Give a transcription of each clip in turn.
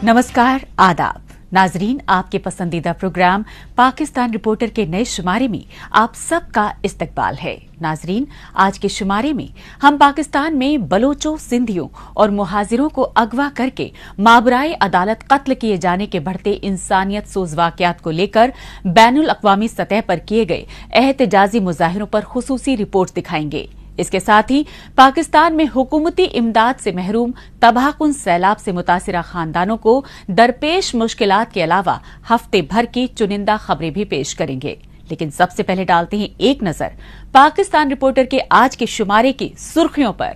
नमस्कार, आदाब नाजरीन, आपके पसंदीदा प्रोग्राम पाकिस्तान रिपोर्टर के नए शुमारे में आप सबका इस्तकबाल है। नाजरीन, आज के शुमारे में हम पाकिस्तान में बलोचों, सिंधियों और मुहाजिरों को अगवा करके माबराए अदालत कत्ल किए जाने के बढ़ते इंसानियत सोज वाकयात को लेकर बैनुल अक़वामी सतह पर किए गए एहतजाजी मुजाहिरों पर खुसूसी रिपोर्ट दिखाएंगे। इसके साथ ही पाकिस्तान में हुकूमती इमदाद से महरूम तबाहकुन सैलाब से मुतासिरा खानदानों को दरपेश मुश्किलात के अलावा हफ्ते भर की चुनिंदा खबरें भी पेश करेंगे। लेकिन सबसे पहले डालते हैं एक नजर पाकिस्तान रिपोर्टर के आज के शुमारे की सुर्खियों पर।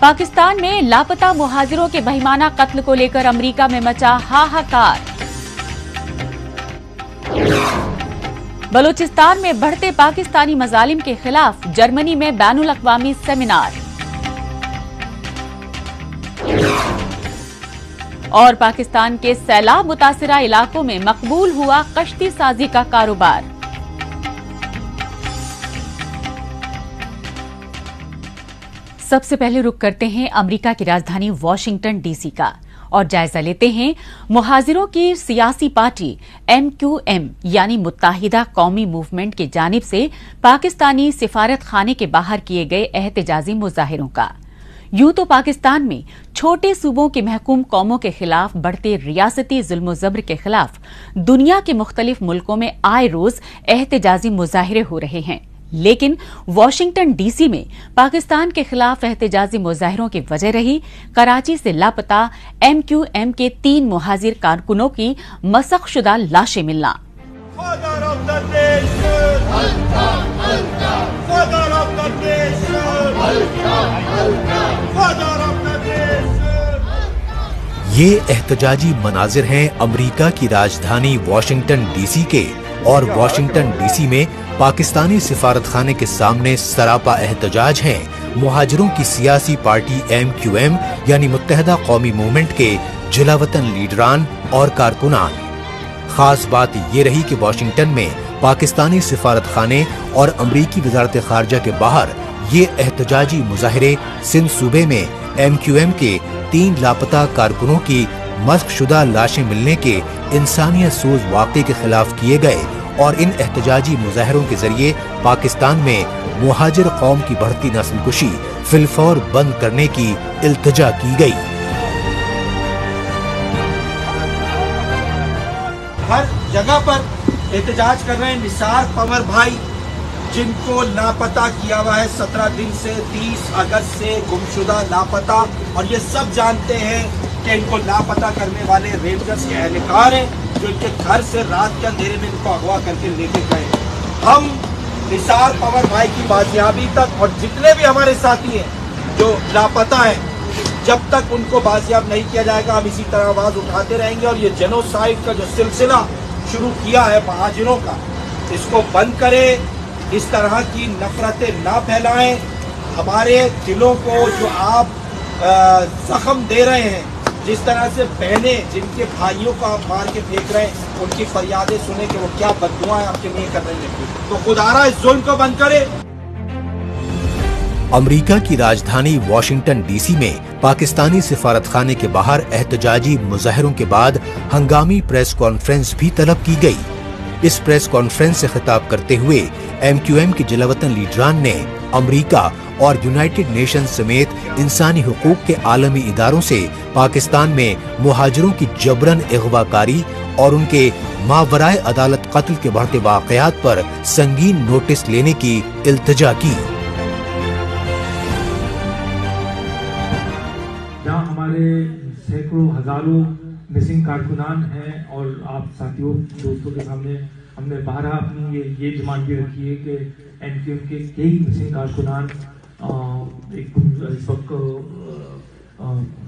पाकिस्तान में लापता मुहाजिरों के बहिमाना कत्ल को लेकर अमरीका में मचा हाहाकार। बलूचिस्तान में बढ़ते पाकिस्तानी मजालिम के खिलाफ जर्मनी में बैनुल अक़वामी सेमिनार। और पाकिस्तान के सैलाब मुतासिरा इलाकों में मकबूल हुआ कश्ती साजी का कारोबार। सबसे पहले रुख करते हैं अमेरिका की राजधानी वाशिंगटन डीसी का और जायजा लेते हैं मुहाजिरों की सियासी पार्टी MQM यानी मुत्ताहिदा कौमी मूवमेंट की जानिब से पाकिस्तानी सिफारत खाने के बाहर किए गए एहतजाजी मुजाहिरों का। यूं तो पाकिस्तान में छोटे सूबों की महकूम कौमों के खिलाफ बढ़ते रियासती जुल्म जबर के खिलाफ दुनिया के मुख्तलिफ मुल्कों में आए रोज एहतजाजी मुजाहिरे हो रहे हैं, लेकिन वाशिंगटन डीसी में पाकिस्तान के खिलाफ एहतजाजी मुजाहिरों की वजह रही कराची से लापता MQM के 3 मुहाजिर कारकुनों की मसखशुदा लाशें मिलना। ये एहतजाजी मनाजिर हैं अमरीका की राजधानी वाशिंगटन डीसी के, और वाशिंगटन डीसी में पाकिस्तानी सिफारतखाने के सामने सरापा एहतजाज हैं मुहाजिरों की सियासी पार्टी MQM यानी मुत्तहिदा कौमी मूवमेंट के जिलावतन लीडरान और कारकुनान। खास बात ये रही कि वाशिंगटन में पाकिस्तानी सिफारतखाने और अमरीकी वजारत खारजा के बाहर ये एहतजाजी मुजाहिरे सिंध सूबे में MQM के 3 लापता कारकुनों की मस्कशुदा लाशें मिलने के इंसानियत सोज वाक़े के खिलाफ किए गए, और इन एहतजाजी मुजाहिरों के जरिए पाकिस्तान में मुहाजिर कौम की बढ़ती नस्लकुशी फिलफौर बंद करने की इल्तिजा की गई। हर जगह पर एहतजाज कर रहे हैं निसार पंवर भाई, जिनको लापता किया हुआ है 17 दिन से 30 अगस्त से गुमशुदा लापता, और ये सब जानते हैं कि इनको लापता करने वाले रेंजर्स के एहलकार हैं जो इनके घर से रात के अंधेरे में इनको अगवा करके लेके गए। हम निसार पंवर भाई की बाजियाबी तक, और जितने भी हमारे साथी हैं जो लापता हैं, जब तक उनको बाजियाब नहीं किया जाएगा हम इसी तरह आवाज उठाते रहेंगे। और ये जेनोसाइड का जो सिलसिला शुरू किया है महाजिरों का, इसको बंद करें, इस तरह की नफरतें ना फैलाएं। हमारे दिलों को जो आप जख्म दे रहे हैं, जिस तरह से बहनें जिनके भाइयों को आप मार के फेंक रहे हैं, उनकी फरियादें सुने कि वो क्या बद्दुआएं आपके लिए कर रहे हैं, तो खुदारा इस जुल्म को बंद करे। अमरीका की राजधानी वाशिंगटन डीसी में पाकिस्तानी सिफारतखाने के बाहर एहतजाजी मुजाहिरों के बाद हंगामी प्रेस कॉन्फ्रेंस भी तलब की गई। इस प्रेस कॉन्फ्रेंस से खिताब करते हुए MQM के जिलावतन लीडरान ने अमरीका और यूनाइटेड नेशंस समेत इंसानी हुकूक के आलमी इदारों से पाकिस्तान में मुहाजिरों की जबरन अगवाकारी और उनके मावराए अदालत कत्ल के बढ़ते वाकयात पर संगीन नोटिस लेने की इल्तिजा की। जहाँ हमारे सैकड़ों हजारों मिसिंग कारकुनान हैं, और आप साथियों दोस्तों के सामने हमने बारहा अपनी ये डिमांड भी रखी है कि MQM के कई मिसिंग कारकुनान इस वक्त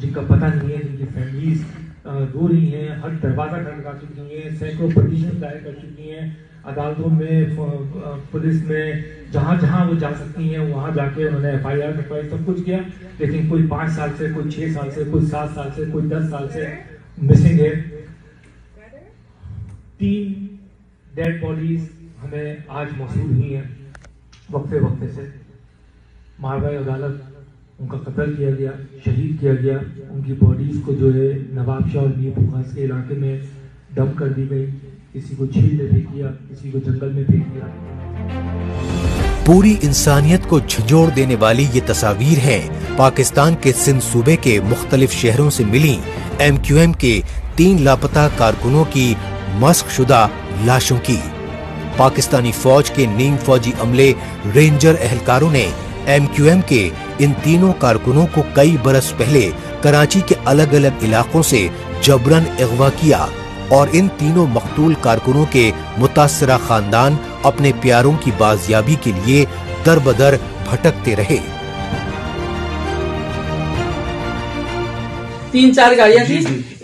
जिनका पता नहीं है, जिनकी फैमिलीज रो रही हैं, हर दरवाजा खटखटा चुकी हैं, सैकड़ों पटिशन दायर कर चुकी हैं अदालतों में, पुलिस में, जहाँ जहाँ वो जा सकती हैं वहाँ जाके उन्होंने FIR कटवाई, सब कुछ किया, लेकिन कोई 5 साल से, कोई 6 साल से, कोई 7 साल से, कोई 10 साल से मिसिंग है। 3 डेड बॉडीज हमें आज मौसूल हुई हैं वक्फे वक्फे से। मारवाई अदालत ان کا قتل کیا گیا, شہید کیا گیا. ان کی باڈیز کو جو ہے نواب شاہ اور میر بخاص کے علاقے میں ڈمپ کر دی گئی. کسی کو جھیل میں پھینک دیا, کسی کو جنگل میں پھینک دیا. پوری انسانیت کو جھنجھوڑ دینے والی یہ تصاویر ہیں پاکستان کے سندھ صوبے کے مختلف شہروں سے ملی MQM کے 3 لاپتہ کارکنوں کی مسخ شدہ لاشوں کی. پاکستانی فوج کے نیم فوجی عملے رینجر اہلکاروں نے MQM کے ان تینوں کارکنوں کو کئی برس پہلے کراچی کے الگ الگ علاقوں سے جبراً اغوا کیا اور ان تینوں مقتول کارکنوں کے متاثرہ خاندان اپنے پیاروں کی بازیابی کے لیے در بدر بھٹکتے رہے. 3-4 گاڑیاں تھی.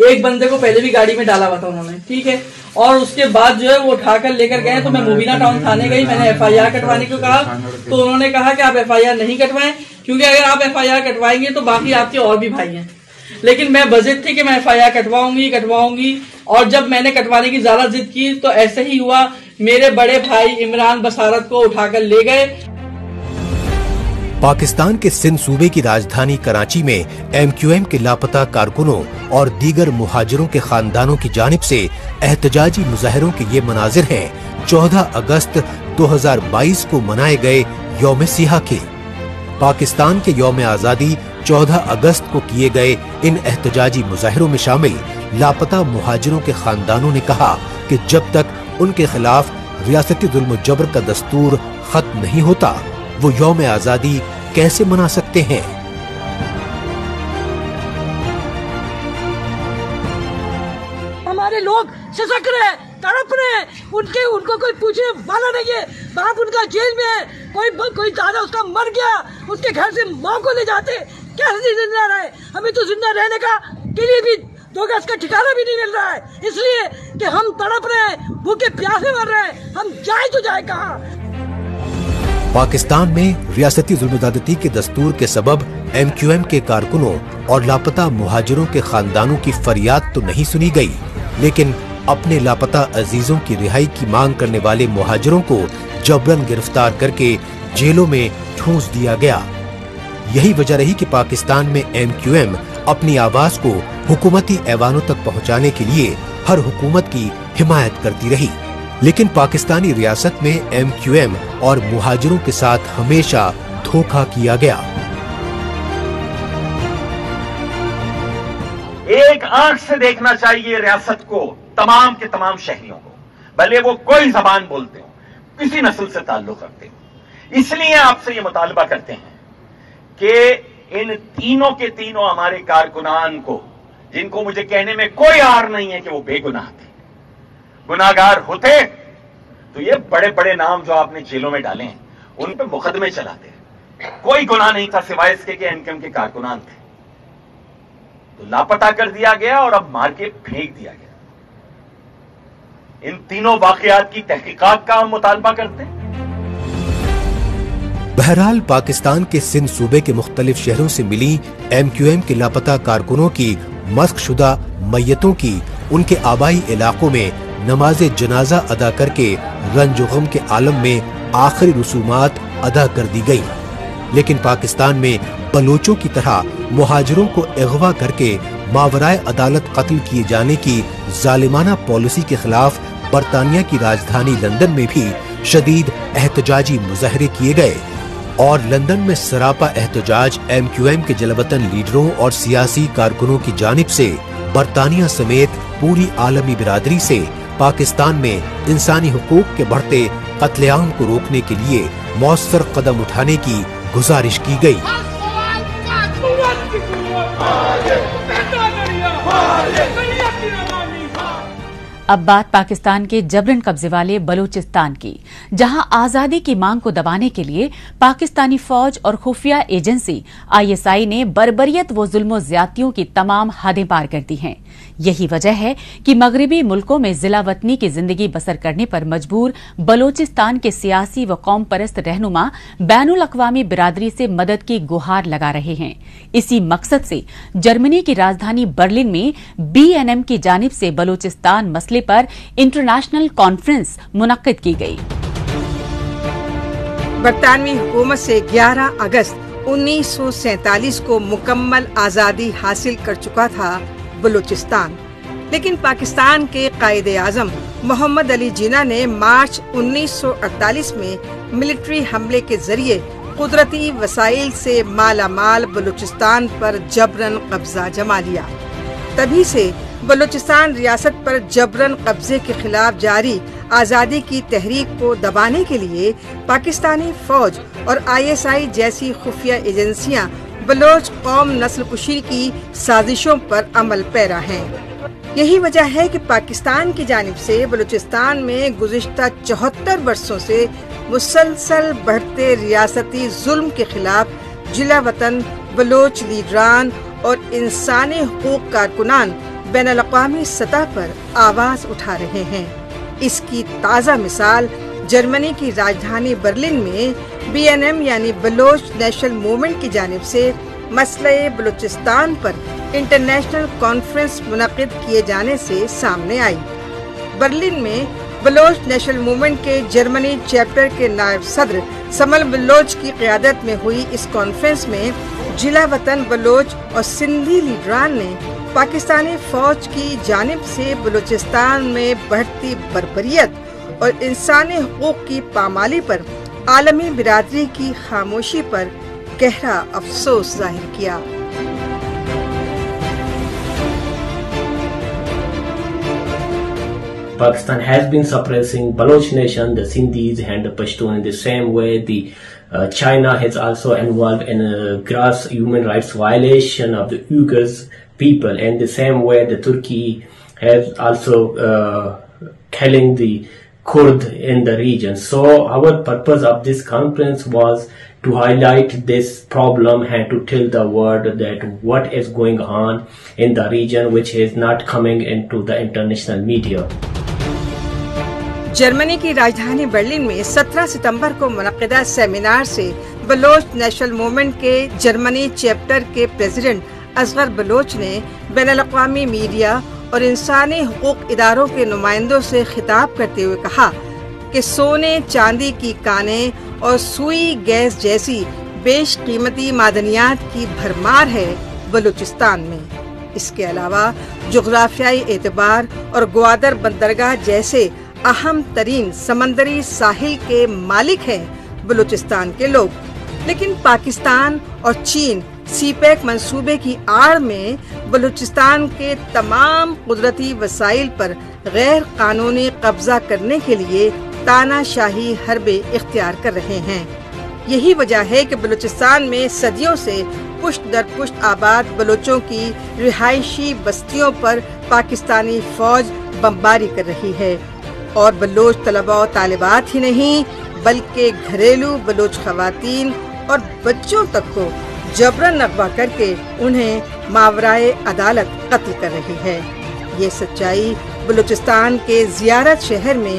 ایک بندے کو پہلے بھی گاڑی میں ڈالا ہوا تھا انہوں نے, ٹھیک ہے, اور اس کے بعد جو ہے وہ اٹھا کر لے کر گئے. تو میں مبینہ ٹاؤن تھانے گئی, میں نے FIR کٹوانے کو کہا تو انہوں نے کہا کہ آپ FIR نہیں کٹوائیں, کیونکہ اگر آپ FIR کٹوائیں گے تو باقی آپ کے اور بھی بھائی ہیں. لیکن میں بضد تھی کہ میں FIR کٹواؤں گی, اور جب میں نے کٹوانے کی زیادہ ضد کی تو ایسے ہی ہوا, میرے بڑے بھائی عمران بصارت کو اٹھا کر لے گئے. پاکستان کے سندھ صوبے کی راجدھانی کراچی میں MQM کے لاپتہ کارکنوں اور دیگر مہاجروں کے خاندانوں کی جانب سے احتجاجی مظاہروں کے یہ مناظر ہیں 14 اگست 2022 کو منائے گئے یوم سیاہ کے. پاکستان کے یوم آزادی 14 اگست کو کیے گئے ان احتجاجی مظاہروں میں شامل لاپتہ مہاجروں کے خاندانوں نے کہا کہ جب تک ان کے خلاف ریاستی ظلم و جبر کا دستور ختم نہیں ہوتا وہ یوم آزادی کیسے منا سکتے ہیں. ہمارے لوگ سسک رہے, تڑپ رہے, ان کو کوئی پوچھنے والا نہیں ہے. باپ ان کا جیل میں ہے, کوئی دادا اس کا مر گیا, اس کے گھر سے ماں کو لے جاتے, کیسے زندہ رہے. ہمیں تو زندہ رہنے کا کے لیے بھی 2 گز کا ٹھکانہ بھی نہیں مل رہا ہے, اس لیے کہ ہم تڑپ رہے ہیں, بھوکے پیاسے مر رہے ہیں. ہم جائیں تو جائیں کہاں. پاکستان میں ریاستی ظلم و زیادتی کے دستور کے سبب MQM کے کارکنوں اور لاپتہ مہاجروں کے خاندانوں کی فریاد تو نہیں سنی گئی, لیکن اپنے لاپتہ عزیزوں کی رہائی کی مانگ کرنے والے مہاجروں کو جبراً گرفتار کر کے جیلوں میں ٹھونس دیا گیا. یہی وجہ رہی کہ پاکستان میں MQM اپنی آواز کو حکومتی ایوانوں تک پہنچانے کے لیے ہر حکومت کی حمایت کرتی رہی. لیکن پاکستانی ریاست میں MQM اور مہاجروں کے ساتھ ہمیشہ دھوکہ کیا گیا. ایک آنکھ سے دیکھنا چاہیے ریاست کو, تمام کے تمام شہریوں کو, بھلے وہ کوئی زبان بولتے ہوں, کسی نسل سے تعلق رکھتے ہوں. اس لیے آپ سے یہ مطالبہ کرتے ہیں کہ ان تینوں کے تینوں ہمارے کارکنان کو, جن کو مجھے کہنے میں کوئی عار نہیں ہے کہ وہ بے گناہ تھے, گناہگار ہوتے تو یہ بڑے بڑے نام جو آپ نے جیلوں میں ڈالے ہیں ان پہ مقدمے چلاتے. کوئی گناہ نہیں تھا سوائے اس کے کہ MQM کے کارکنان تھے, تو لاپتہ کر دیا گیا اور اب مار کے پھینک دیا گیا. ان تینوں واقعات کی تحقیقات کا ہم مطالبہ کرتے ہیں. بہرحال پاکستان کے سندھ صوبے کے مختلف شہروں سے ملی MQM کے لاپتہ کارکنوں کی مسخ شدہ میتوں کی ان کے آبائی علاقوں میں نماز جنازہ ادا کر کے رنج و غم کے عالم میں آخری رسومات ادا کر دی گئی. لیکن پاکستان میں بلوچوں کی طرح مہاجروں کو اغوا کر کے ماورائے عدالت قتل کیے جانے کی ظالمانہ پالیسی کے خلاف برطانیہ کی راجدھانی لندن میں بھی شدید احتجاجی مظاہرے کیے گئے اور لندن میں سراپا احتجاج MQM کے جلوطن لیڈروں اور سیاسی کارکنوں کی جانب سے برطانیہ سمیت پوری عالمی برادری سے پاکستان میں انسانی حقوق کے بڑھتے قتل عام کو روکنے کے لیے مؤثر قدم اٹھانے کی گزارش کی گئی. اب بات پاکستان کے جبرن قبضے والے بلوچستان کی، جہاں آزادی کی مانگ کو دبانے کے لیے پاکستانی فوج اور خفیہ ایجنسی ISI نے بربریت و ظلم و زیادتیوں کی تمام حدیں پار کر دی ہیں. یہی وجہ ہے کہ مغربی ملکوں میں ضلع وطنی کی زندگی بسر کرنے پر مجبور بلوچستان کے سیاسی و قوم پرست رہنما بین الاقوامی برادری سے مدد کی گہار لگا رہے ہیں. اسی مقصد سے جرمنی کی راجدھانی برلن میں BNM کی جانب سے بلوچستان مسئلے پر انٹرنیشنل کانفرنس منعقد کی گئی. برطانوی حکومت سے 11 اگست 1947 کو مکمل آزادی حاصل کر چکا تھا بلوچستان، لیکن پاکستان کے قائد اعظم محمد علی جناح نے مارچ 1948 میں ملٹری حملے کے ذریعے قدرتی وسائل سے مالا مال بلوچستان پر جبراً قبضہ جما لیا۔ تبھی سے بلوچستان ریاست پر جبراً قبضے کے خلاف جاری آزادی کی تحریک کو دبانے کے لیے پاکستانی فوج اور ISI جیسی خفیہ ایجنسیاں بلوچ قوم نسل کشی کی سازشوں پر عمل پیرا ہیں۔ یہی وجہ ہے کہ پاکستان کی جانب سے بلوچستان میں گزشتہ 74 برسوں سے مسلسل بڑھتے ریاستی ظلم کے خلاف جلا وطن بلوچ لیڈران اور انسانی حقوق کارکنان بین الاقوامی سطح پر آواز اٹھا رہے ہیں۔ اس کی تازہ مثال جرمنی کی راجدھانی برلن میں BNM یعنی بلوچ نیشنل موومنٹ کی جانب سے مسئلہ بلوچستان پر انٹرنیشنل کانفرنس منعقد کیے جانے سے سامنے آئی۔ برلن میں بلوچ نیشنل موومنٹ کے جرمنی چیپٹر کے نائب صدر سمل بلوچ کی قیادت میں ہوئی اس کانفرنس میں جلا وطن بلوچ اور سندھی لیڈران نے پاکستانی فوج کی جانب سے بلوچستان میں بڑھتی بربریت اور انسانی حقوق کی پامالی پر عالمی برادری کی خاموشی پر گہرا افسوس ظاہر کیا۔ Pakistan has been suppressing Baloch nation, the Sindhis and the Pashtun in the same way. China has also involved in gross human rights violation of the Uyghurs people, and the same way the Turkey has also killing the Kurd in the region. So our purpose of this conference was to highlight this problem and to tell the world that what is going on in the region which is not coming into the international media. Germany کی راجدھانی Berlin میں 17 ستمبر کو منعقدہ seminar سے Baloch national movement کے Germany chapter کے president Asghar Baloch نے بین الاقوامی media اور انسانی حقوق اداروں کے نمائندوں سے خطاب کرتے ہوئے کہا کہ سونے چاندی کی کانیں اور سوئی گیس جیسی بیش قیمتی معدنیات کی بھرمار ہے بلوچستان میں۔ اس کے علاوہ جغرافیائی اعتبار اور گوادر بندرگاہ جیسے اہم ترین سمندری ساحل کے مالک ہیں بلوچستان کے لوگ، لیکن پاکستان اور چین سی پیک منصوبے کی آڑ میں بلوچستان کے تمام قدرتی وسائل پر غیر قانونی قبضہ کرنے کے لیے تانا شاہی حربے اختیار کر رہے ہیں۔ یہی وجہ ہے کہ بلوچستان میں صدیوں سے پشت در پشت آباد بلوچوں کی رہائشی بستیوں پر پاکستانی فوج بمباری کر رہی ہے، اور بلوچ طلباء و طالبات ہی نہیں بلکہ گھریلو بلوچ خواتین اور بچوں تک کو جبراً اغوا کر کے انہیں ماورائے عدالت قتل کر رہی ہے۔ یہ سچائی بلوچستان کے زیارت شہر میں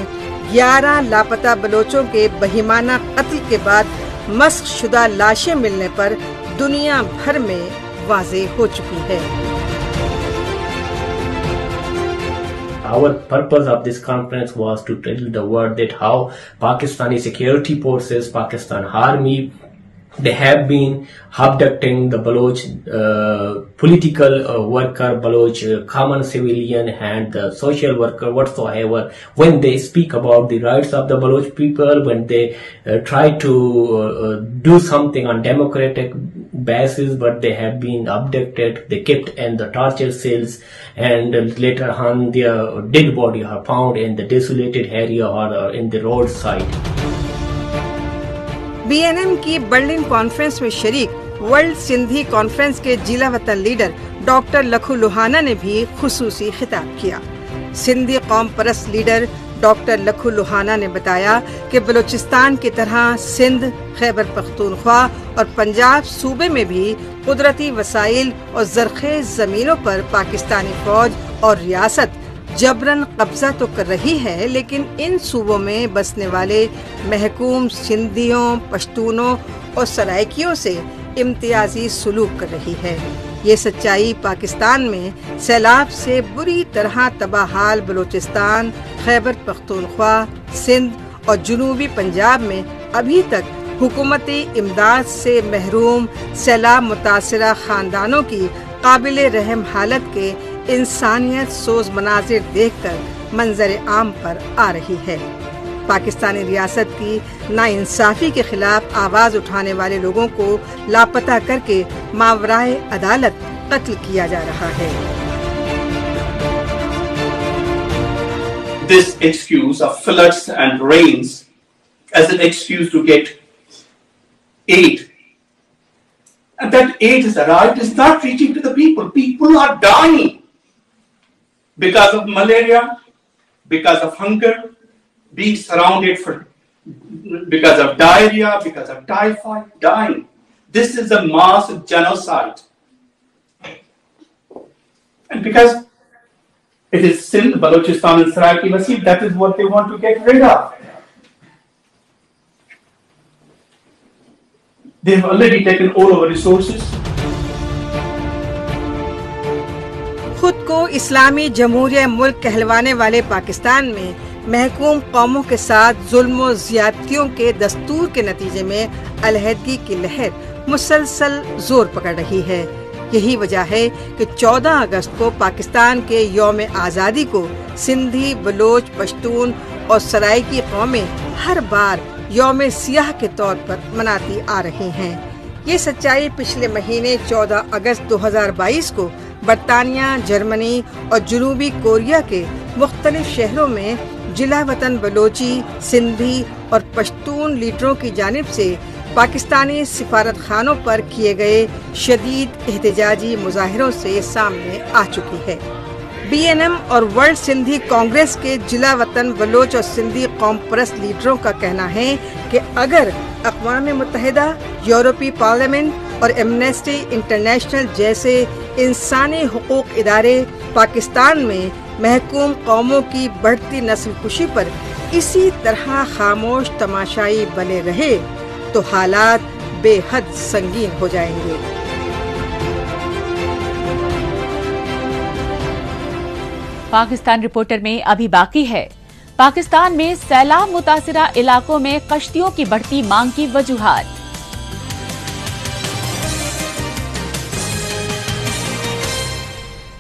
11 لاپتہ بلوچوں کے بہیمانہ قتل کے بعد مسخ شدہ لاشیں ملنے پر دنیا بھر میں واضح ہو چکی ہے۔ Our purpose of this conference was to tell the world that how Pakistani security forces, Pakistan Army, they have been abducting the Baloch political worker, Baloch common civilian and the social worker whatsoever. When they speak about the rights of the Baloch people, when they try to do something on democratic basis, but they have been abducted, they kept in the torture cells, and later on their dead body are found in the desolated area or in the roadside. BNM کی Berlin conference میں شریک world Sindhi conference کے جلا وطن leader doctor لکھو لوہانا نے بھی خصوصی خطاب کیا۔ سندھی قوم پرست لیڈر ڈاکٹر لکھو لوہانا نے بتایا کہ بلوچستان کی طرح سندھ، خیبر پختونخوا اور پنجاب صوبے میں بھی قدرتی وسائل اور زرخیز زمینوں پر پاکستانی فوج اور ریاست جبراً قبضہ تو کر رہی ہے، لیکن ان صوبوں میں بسنے والے محکوم سندھیوں، پشتونوں اور سرائکیوں سے امتیازی سلوک کر رہی ہے۔ یہ سچائی پاکستان میں سیلاب سے بری طرح تباہ حال بلوچستان، خیبر پختونخوا، سندھ اور جنوبی پنجاب میں ابھی تک हुकूमती इमदाद से महरूम सैलाब मुतासिरा खानदानों की काबिल रहम हालत के इंसानियत सोज मनाजिर देखकर मंजर आम पर आ रही है। पाकिस्तानी रियासत की नाइंसाफी के खिलाफ आवाज उठाने वाले लोगों को लापता करके मावराए अदालत कत्ल किया जा रहा है। This excuse of floods and rains as an excuse to get aid. And that aid is arrived, is not reaching to the people. People are dying because of malaria, because of hunger, being surrounded because of diarrhea, because of typhoid, dying. This is a mass genocide. And because it is Sindh, Balochistan and Saraiki Wasim, that is what they want to get rid of. They have already taken all our resources. खुद को इस्लामी जमहूरिया मुल्क कहलवाने वाले पाकिस्तान में महकूम कौमों के साथ जुल्म और ज़्यादतियों के दस्तूर के नतीजे में अलहदगी की लहर मुसलसल जोर पकड़ रही है। यही वजह है कि 14 अगस्त को पाकिस्तान के यौम आज़ादी को सिंधी, बलोच, पश्तून और सराइकी कौमें हर बार यौम सियाह के तौर पर मनाती आ रही हैं। ये सच्चाई पिछले महीने 14 अगस्त 2022 को बरतानिया, जर्मनी और जनूबी कोरिया के मुख्तलिफ शहरों में जिला वतन बलोची, सिंधी और पश्तून लीडरों की जानिब से पाकिस्तानी सिफारत खानों पर किए गए शदीद एहतजाजी मुजाहिरों से सामने आ चुकी है। BNM और वर्ल्ड सिंधी कांग्रेस के जिला वतन बलोच और सिंधी कौम परस्त लीडरों का कहना है कि अगर अक़वाम मुत्तहिदा, यूरोपीय पार्लियामेंट और एमनेस्टी इंटरनेशनल जैसे इंसानी हुकूक इदारे पाकिस्तान में महकूम कौमों की बढ़ती नस्ल कुशी पर इसी तरह खामोश तमाशाई बने रहे तो हालात बेहद संगीन हो जाएंगे। पाकिस्तान रिपोर्टर में अभी बाकी है पाकिस्तान में सैलाब मुतासिरा इलाकों में कश्तियों की बढ़ती मांग की वजूहात।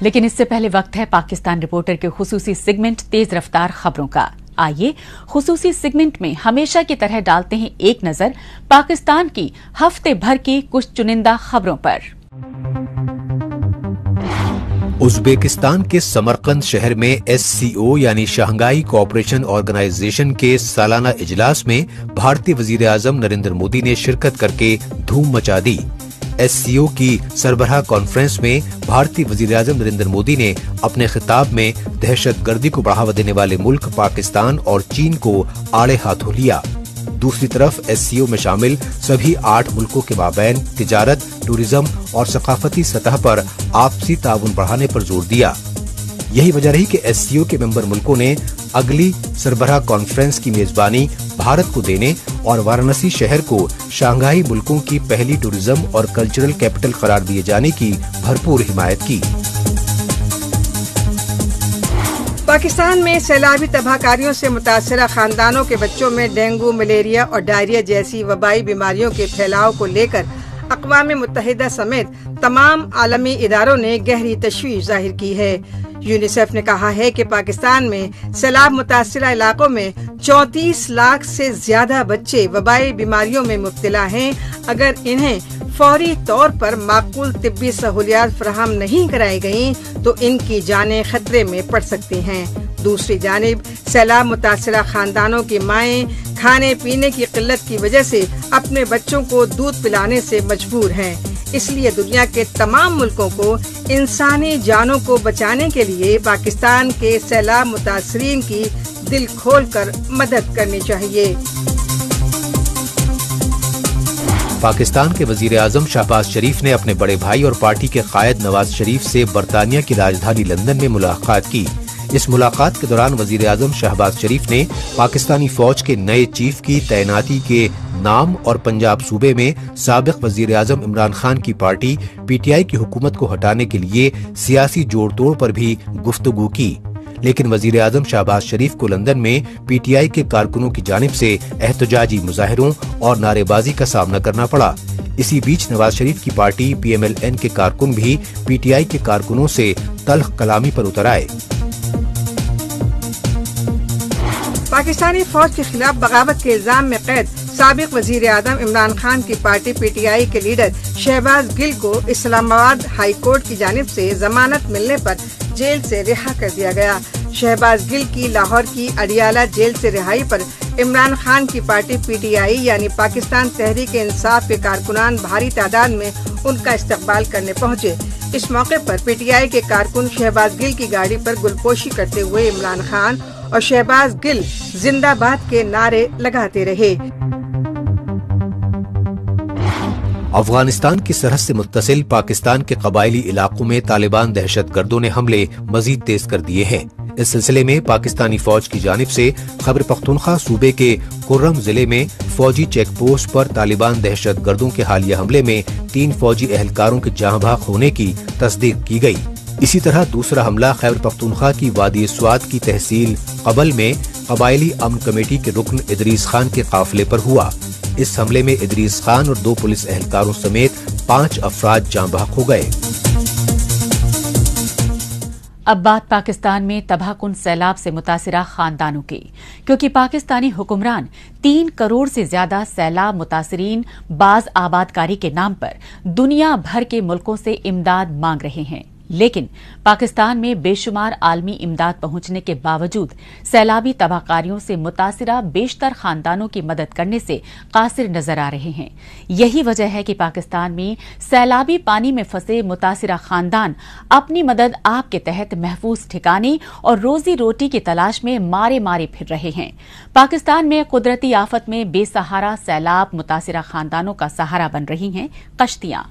लेकिन इससे पहले वक्त है पाकिस्तान रिपोर्टर के खुसूसी सेगमेंट तेज रफ्तार खबरों का। आइए खुसूसी सेगमेंट में हमेशा की तरह डालते हैं एक नजर पाकिस्तान की हफ्ते भर की कुछ चुनिंदा खबरों पर। उज़्बेकिस्तान के समरकंद शहर में SCO यानी शंघाई कोऑपरेशन ऑर्गेनाइजेशन के सालाना इजलास में भारतीय वजीर आजम नरेंद्र मोदी ने शिरकत करके धूम मचा दी। SCO की सरबराह कॉन्फ्रेंस में भारतीय वजीर आजम नरेंद्र मोदी ने अपने खिताब में दहशतगर्दी को बढ़ावा देने वाले मुल्क पाकिस्तान और चीन को आड़े हाथों लिया। दूसरी तरफ SCO में शामिल सभी 8 मुल्कों के माबैन तिजारत, टूरिज्म और सकाफती सतह पर आपसी ताउन बढ़ाने पर जोर दिया। यही वजह रही कि SCO के मेंबर मुल्कों ने अगली सरबराह कॉन्फ्रेंस की मेजबानी भारत को देने और वाराणसी शहर को शंघाई मुल्कों की पहली टूरिज्म और कल्चरल कैपिटल करार दिए जाने की भरपूर हिमायत की। पाकिस्तान में सैलाबी तबाहकारियों से मुतासरा खानदानों के बच्चों में डेंगू, मलेरिया और डायरिया जैसी वबाई बीमारियों के फैलाव को लेकर अक़वाम मुत्तहिदा समेत तमाम आलमी इदारों ने गहरी तशवीश जाहिर की है। यूनिसेफ ने कहा है कि पाकिस्तान में सैलाब मुतासरा इलाकों में 34 लाख से ज्यादा बच्चे वबाई बीमारियों में मुब्तला हैं। अगर इन्हें फौरी तौर पर माकूल तिब्बी सहूलियात फराहम नहीं कराई गयी तो इनकी जानें खतरे में पड़ सकती हैं। दूसरी जानिब सैलाब मुतासरा खानदानों की माएं खाने पीने की किल्लत की वजह से अपने बच्चों को दूध पिलाने से मजबूर हैं। इसलिए दुनिया के तमाम मुल्कों को इंसानी जानों को बचाने के लिए पाकिस्तान के सैलाब मुतासरीन की दिल खोलकर मदद करनी चाहिए। पाकिस्तान के वजीर आजम शहबाज शरीफ ने अपने बड़े भाई और पार्टी के कायद नवाज शरीफ से बरतानिया की राजधानी लंदन में मुलाकात की। इस मुलाकात के दौरान वजीर आजम शहबाज शरीफ ने पाकिस्तानी फौज के नए चीफ की तैनाती के नाम और पंजाब सूबे में साबिक वजीर आजम इमरान खान की पार्टी PTI की हुकूमत को हटाने के लिए सियासी जोड़ तोड़ पर भी गुफ्तगू की। लेकिन वजीर आजम शहबाज शरीफ को लंदन में PTI के कारकुनों की जानिब से एहतजाजी मुजाहिरों और नारेबाजी का सामना करना पड़ा। इसी बीच नवाज शरीफ की पार्टी PMLN के कारकुन भी PTI के कारकुनों से तल्ख कलामी पर उतर आए। पाकिस्तानी फौज के खिलाफ बगावत के इल्जाम में कैद साबिक वजीर आजम इमरान खान की पार्टी PTI के लीडर शहबाज गिल को इस्लामाबाद हाई कोर्ट की जानिब से जमानत मिलने पर जेल से रिहा कर दिया गया। शहबाज गिल की लाहौर की अडियाला जेल से रिहाई पर इमरान खान की पार्टी PTI यानी पाकिस्तान तहरीक इंसाफ के कारकुनान भारी तादाद में उनका इस्तकबाल करने पहुंचे। इस मौके पर PTI के कारकुन शहबाज गिल की गाड़ी पर गुलपोशी करते हुए इमरान खान और शहबाज गिल जिंदाबाद के नारे लगाते रहे। अफगानिस्तान की सरहद से मुत्तसिल पाकिस्तान के कबायली इलाकों में तालिबान दहशतगर्दों ने हमले मजीद तेज कर दिए हैं। इस सिलसिले में पाकिस्तानी फौज की जानिब से खैबर पख्तूनख्वा सूबे के कुर्रम जिले में फौजी चेक पोस्ट पर तालिबान दहशतगर्दों के हालिया हमले में 3 फौजी एहलकारों के जाँ बहक होने की तस्दीक की गई। इसी तरह दूसरा हमला खैबर पख्तूनख्वा की वादी स्वात की तहसील कबल में कबायली अमन कमेटी के रुकन इदरीस खान के काफिले पर हुआ। इस हमले में इदरीस खान और 2 पुलिस एहलकारों समेत 5 अफराद जाँ बहक हो गए। अब बात पाकिस्तान में तबाहकुन सैलाब से मुतासिरा खानदानों की, क्योंकि पाकिस्तानी हुक्मरान 3 करोड़ से ज्यादा सैलाब मुतासिरीन बाज आबादकारी के नाम पर दुनिया भर के मुल्कों से इमदाद मांग रहे हैं। लेकिन पाकिस्तान में बेशुमार आलमी इमदाद पहुंचने के बावजूद सैलाबी तबाहकारियों से मुतासिरा बेशतर खानदानों की मदद करने से कासिर नजर आ रहे हैं। यही वजह है कि पाकिस्तान में सैलाबी पानी में फंसे मुतासिरा खानदान अपनी मदद आप के तहत महफूज ठिकाने और रोजी रोटी की तलाश में मारे मारे फिर रहे हैं। पाकिस्तान में कुदरती आफत में बेसहारा सैलाब मुतासिरा खानदानों का सहारा बन रही हैं कश्तियां।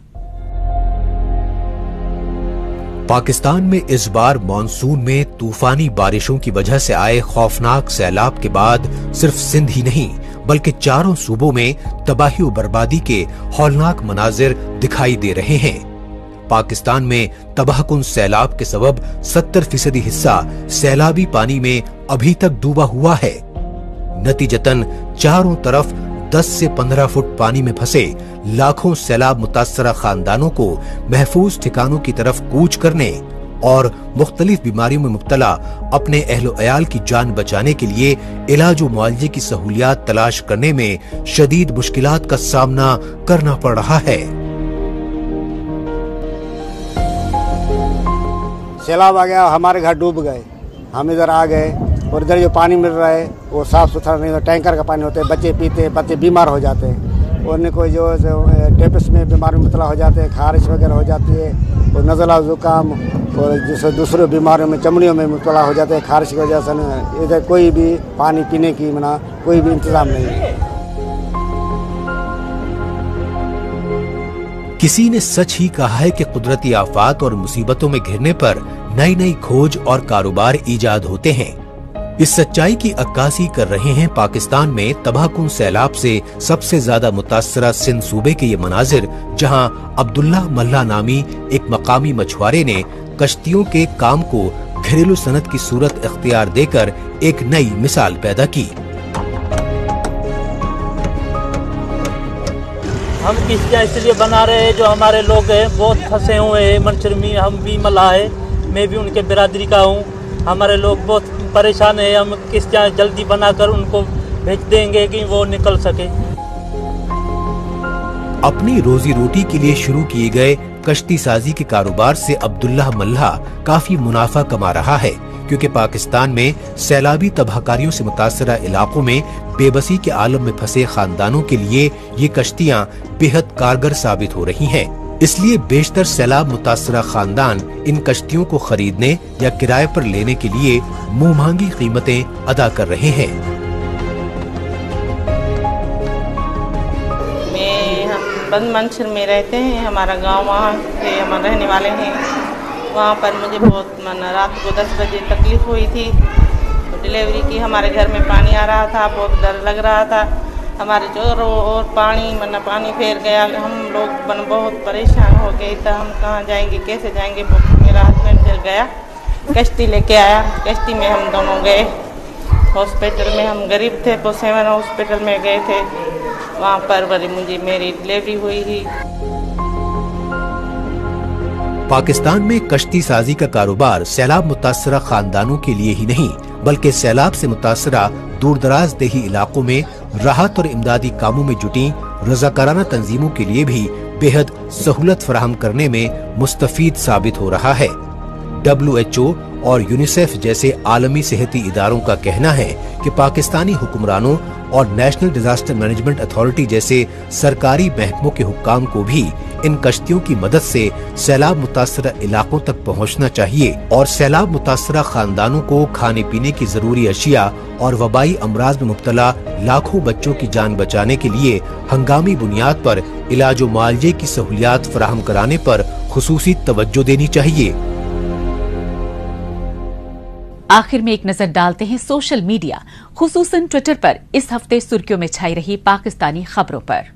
पाकिस्तान में इस बार मानसून में तूफानी बारिशों की वजह से आए खौफनाक सैलाब के बाद सिर्फ सिंध ही नहीं बल्कि चारों सूबों में तबाही और बर्बादी के हौलनाक मनाजिर दिखाई दे रहे हैं। पाकिस्तान में तबाहकुन सैलाब के सबब 70% हिस्सा सैलाबी पानी में अभी तक डूबा हुआ है। नतीजतन चारों तरफ 10 से 15 फुट पानी में फंसे लाखों सैलाब मुतासरा खानदानों को महफूज ठिकानों की तरफ कूच करने और मुख्तलिफ बीमारियों में मुब्तला अपने अहलो अयाल की जान बचाने के लिए इलाज और मुआवजे की सहूलियात तलाश करने में शदीद मुश्किलात का सामना करना पड़ रहा है। सैलाब आ गया, हमारे घर डूब गए, हम इधर आ गए और इधर जो पानी मिल रहा है वो साफ सुथरा नहीं होता, टैंकर का पानी होता है, बच्चे पीते हैं, बच्चे बीमार हो जाते हैं और उन्हें कोई जो टेपिस में बीमारी में मुब्तला हो जाते हैं, खारिश वगैरह हो जाती है और नज़ला जुकाम और जैसे दूसरे बीमारियों में चमड़ियों में मुब्तला हो जाते हैं खारिश की वजह से। इधर कोई भी पानी पीने की मना कोई भी इंतजाम नहीं है। किसी ने सच ही कहा है कि कुदरती आफात और मुसीबतों में घिरने पर नई नई खोज और कारोबार ईजाद होते हैं। इस सच्चाई की अक्कासी कर रहे हैं पाकिस्तान में तबाहकुन सैलाब से सबसे ज्यादा मुतासरा सिंध सूबे के ये मनाजिर, जहां अब्दुल्ला मल्ला नामी एक मकामी मछुआरे ने कश्तियों के काम को घरेलू सनत की सूरत इख्तियार देकर एक नई मिसाल पैदा की। हम किश्तियाँ इसलिए बना रहे हैं, जो हमारे लोग हैं बहुत फंसे हुए हैं मंशर में, हम भी मल्लाह है, मैं भी उनके बिरादरी का हूँ, हमारे लोग बहुत परेशान है। हम किश्तियाँ जल्दी बनाकर उनको भेज देंगे कि वो निकल सके। अपनी रोजी रोटी के लिए शुरू किए गए कश्ती साजी के कारोबार से अब्दुल्ला मल्ला काफी मुनाफा कमा रहा है, क्योंकि पाकिस्तान में सैलाबी तबाहकारियों से मुतासरा इलाकों में बेबसी के आलम में फंसे खानदानों के लिए ये कश्तियाँ बेहद कारगर साबित हो रही हैं। इसलिए बेशतर सैलाब मुतासरा खानदान इन कश्तियों को खरीदने या किराए पर लेने के लिए मुंह मांगी कीमतें अदा कर रहे हैं। हम मंशर में रहते हैं, हमारा गांव वहाँ से हम रहने वाले हैं। वहाँ पर मुझे बहुत रात को 10 बजे तकलीफ हुई थी, तो डिलीवरी की, हमारे घर में पानी आ रहा था, बहुत डर लग रहा था, हमारे जोरों और पानी फैल गया, हम लोग बहुत परेशान हो गए, तो हम कहाँ जाएंगे, कैसे जाएंगे। मेरा हस्बैंड चल गया कश्ती लेके आया, कश्ती में हम दोनों गए हॉस्पिटल में। हम गरीब थे तो 7 हॉस्पिटल में गए थे, वहाँ पर मेरी डिलीवरी हुई ही। पाकिस्तान में कश्ती साजी का कारोबार सैलाब मुतासरा खानदानों के लिए ही नहीं बल्कि सैलाब से मुतासरा दूर दराज देही इलाकों में राहत और इमदादी कामों में जुटी रजाकाराना तंजीमों के लिए भी बेहद सहूलत फराहम करने में मुस्तफीद साबित हो रहा है। WHO और यूनिसेफ जैसे आलमी सेहती इदारों का कहना है कि पाकिस्तानी हुक्मरानों और नेशनल डिजास्टर मैनेजमेंट अथॉरिटी जैसे सरकारी महकमों के हुक्काम को भी इन कश्तियों की मदद से सैलाब मुतासरा इलाकों तक पहुंचना चाहिए और सैलाब मुतासरा खानदानों को खाने पीने की जरूरी अशिया और वबाई अमराज में मुब्तला लाखों बच्चों की जान बचाने के लिए हंगामी बुनियाद पर इलाज व मुआवजे की सहूलियात फराहम कराने पर खुसूसी तवज्जो देनी चाहिए। आखिर में एक नजर डालते हैं सोशल मीडिया, खुसूसन ट्विटर पर इस हफ्ते सुर्खियों में छाई रही पाकिस्तानी खबरों पर।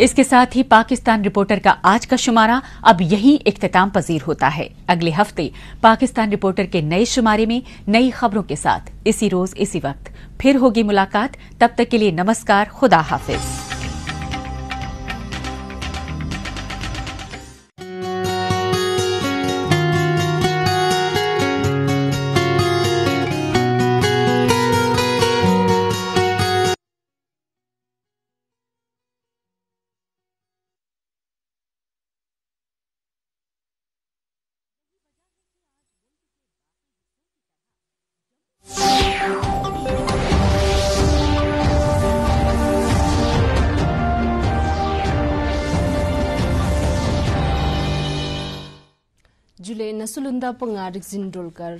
इसके साथ ही पाकिस्तान रिपोर्टर का आज का शुमारा अब यहीं इख्तिताम पजीर होता है। अगले हफ्ते पाकिस्तान रिपोर्टर के नए शुमारे में नई खबरों के साथ इसी रोज इसी वक्त फिर होगी मुलाकात। तब तक के लिए नमस्कार, खुदा हाफिज। Jule nasulunda pangarik zindolkar